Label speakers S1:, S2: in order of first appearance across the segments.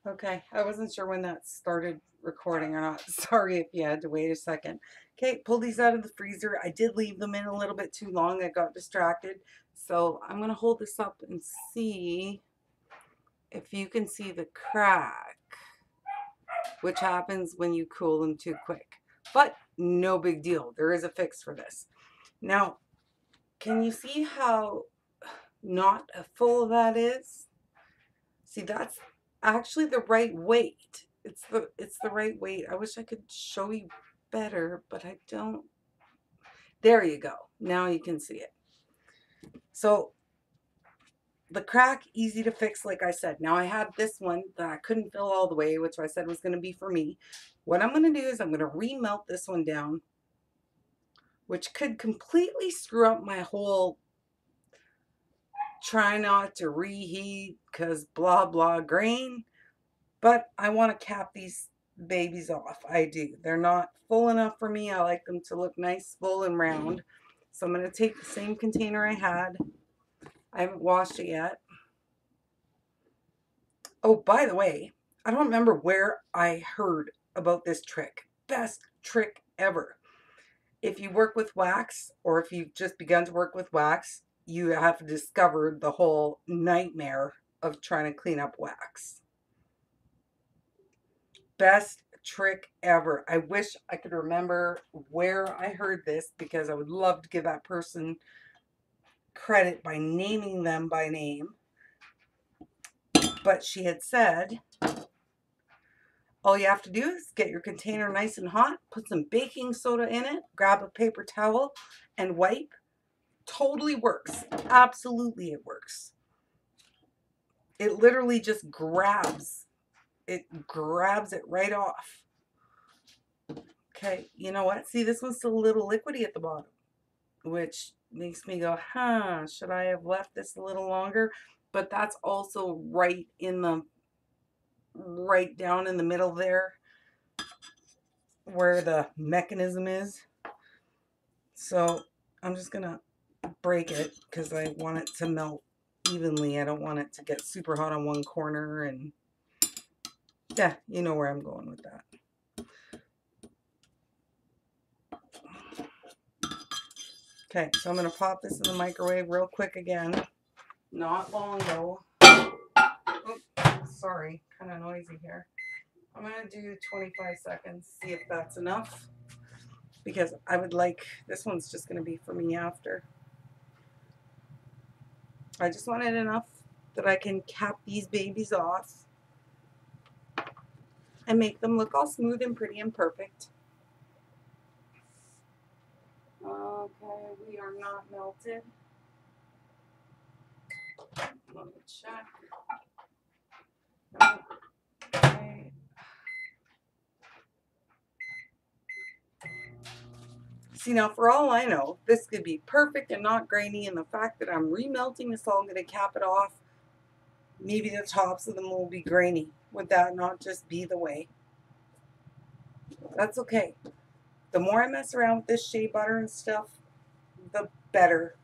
S1: Okay, I wasn't sure when that started recording or not. Sorry if you had to wait a second. Okay, pull these out of the freezer. I did leave them in a little bit too long. I got distracted. So I'm going to hold this up and see if you can see the crack, which happens when you cool them too quick. But no big deal. There is a fix for this. Now, can you see how not full that is? See, that's actually the right weight. It's the right weight. I wish I could show you better, but I don't. There you go. Now you can see it. So the crack, easy to fix, like I said. Now I had this one that I couldn't fill all the way, which I said was going to be for me. What I'm going to do is I'm going to remelt this one down, which could completely screw up my whole try not to reheat because blah blah grain. But I want to cap these babies off. I do. They're not full enough for me. I like them to look nice, full, and round. So I'm going to take the same container I had. I haven't washed it yet. Oh, by the way, I don't remember where I heard about this trick. Best trick ever. If you work with wax, or if you've just begun to work with wax, you have discovered the whole nightmare of trying to clean up wax. Best trick ever. I wish I could remember where I heard this because I would love to give that person credit by naming them by name. But she had said, all you have to do is get your container nice and hot, put some baking soda in it, grab a paper towel and wipe. Totally works. Absolutely it works. It literally just grabs it right off. Okay, you know what? See, this one's still a little liquidy at the bottom, which makes me go, huh, should I have left this a little longer? But that's also right down in the middle there where the mechanism is. So I'm just gonna break it because I want it to melt evenly. I don't want it to get super hot on one corner, and yeah, you know where I'm going with that. Okay, so I'm gonna pop this in the microwave real quick again. Not long though. Oh, sorry, kind of noisy here. I'm going to do 25 seconds, see if that's enough, because I would like, this one's just going to be for me after. I just want it enough that I can cap these babies off and make them look all smooth and pretty and perfect. Okay, we are not melted. Let me check. Okay. See, now for all I know, this could be perfect and not grainy, and the fact that I'm remelting this all, I'm going to cap it off. Maybe the tops of them will be grainy. Would that not just be the way? That's okay. The more I mess around with this shea butter and stuff, the better.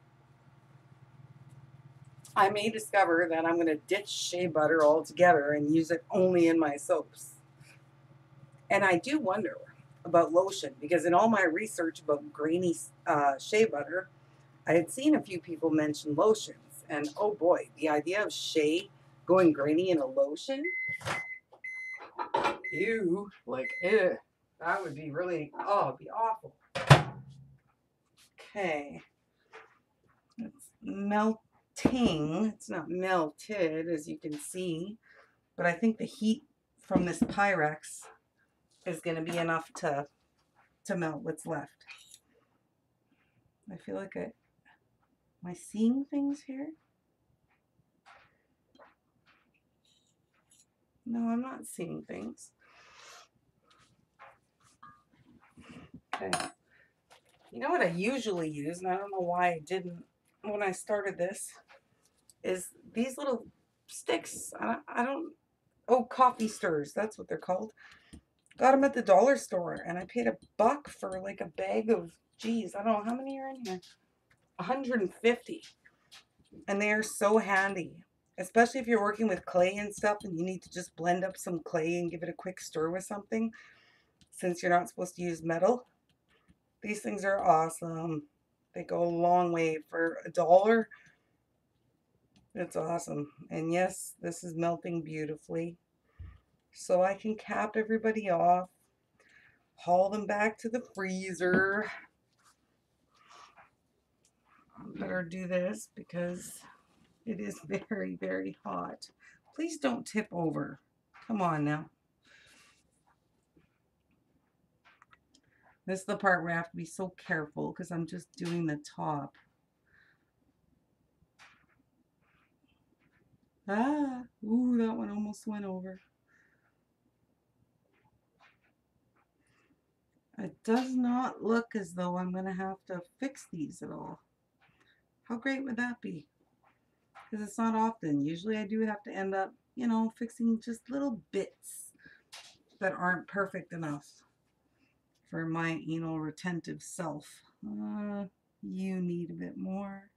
S1: I may discover that I'm going to ditch shea butter altogether and use it only in my soaps. And I do wonder about lotion, because in all my research about grainy shea butter, I had seen a few people mention lotions. And oh boy, the idea of shea going grainy in a lotion? Ew. Like, ew. That would be really, oh, it'd be awful. Okay. It's melting. It's not melted, as you can see. But I think the heat from this Pyrex is going to be enough to melt what's left. I feel like am I seeing things here? No, I'm not seeing things. Okay. You know what I usually use, and I don't know why I didn't when I started this, is these little sticks. I don't, oh, coffee stirs, that's what they're called. Got them at the dollar store, and I paid $1 for like a bag of, geez, I don't know how many are in here. 150. And they are so handy. especially if you're working with clay and stuff and you need to just blend up some clay and give it a quick stir with something, since you're not supposed to use metal. These things are awesome. They go a long way. For $1, it's awesome. And yes, this is melting beautifully. So I can cap everybody off, haul them back to the freezer. I better do this because it is very, very hot. Please don't tip over. Come on now. This is the part where I have to be so careful because I'm just doing the top. Ah, ooh, that one almost went over. It does not look as though I'm going to have to fix these at all. How great would that be? Because it's not often. Usually I do have to end up, you know, fixing just little bits that aren't perfect enough for my anal retentive self. You need a bit more.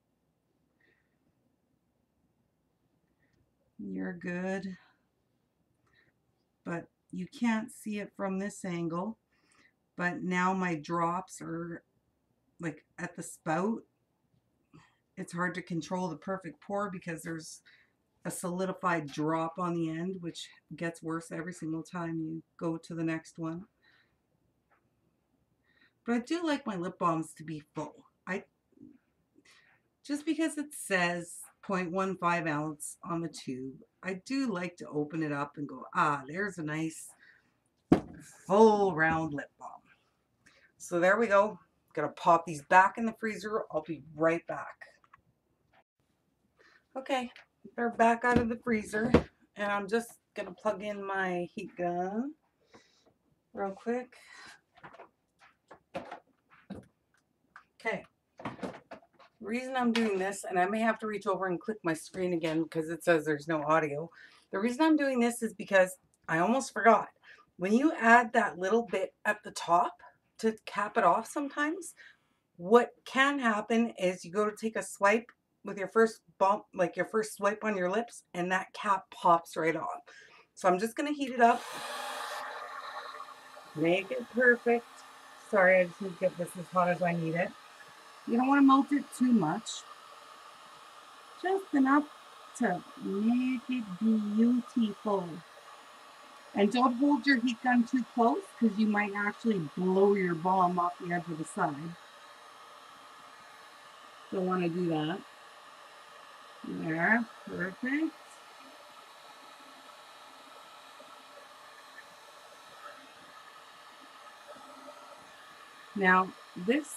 S1: You're good. But you can't see it from this angle. But now my drops are like at the spout. It's hard to control the perfect pour because there's a solidified drop on the end, which gets worse every single time you go to the next one. But I do like my lip balms to be full. Just because it says 0.15 ounce on the tube, I do like to open it up and go, ah, there's a nice full round lip balm. So there we go. Gonna pop these back in the freezer. I'll be right back. Okay, they're back out of the freezer, and I'm just gonna plug in my heat gun real quick. Okay, the reason I'm doing this, and I may have to reach over and click my screen again because it says there's no audio. The reason I'm doing this is because I almost forgot. When you add that little bit at the top to cap it off sometimes, what can happen is you go to take a swipe with your first bump, like your first swipe on your lips, and that cap pops right off. So I'm just going to heat it up. Make it perfect. Sorry, I just need to get this as hot as I need it. You don't want to melt it too much. Just enough to make it beautiful. And don't hold your heat gun too close because you might actually blow your balm off the edge of the side. Don't want to do that. There, perfect. Now, this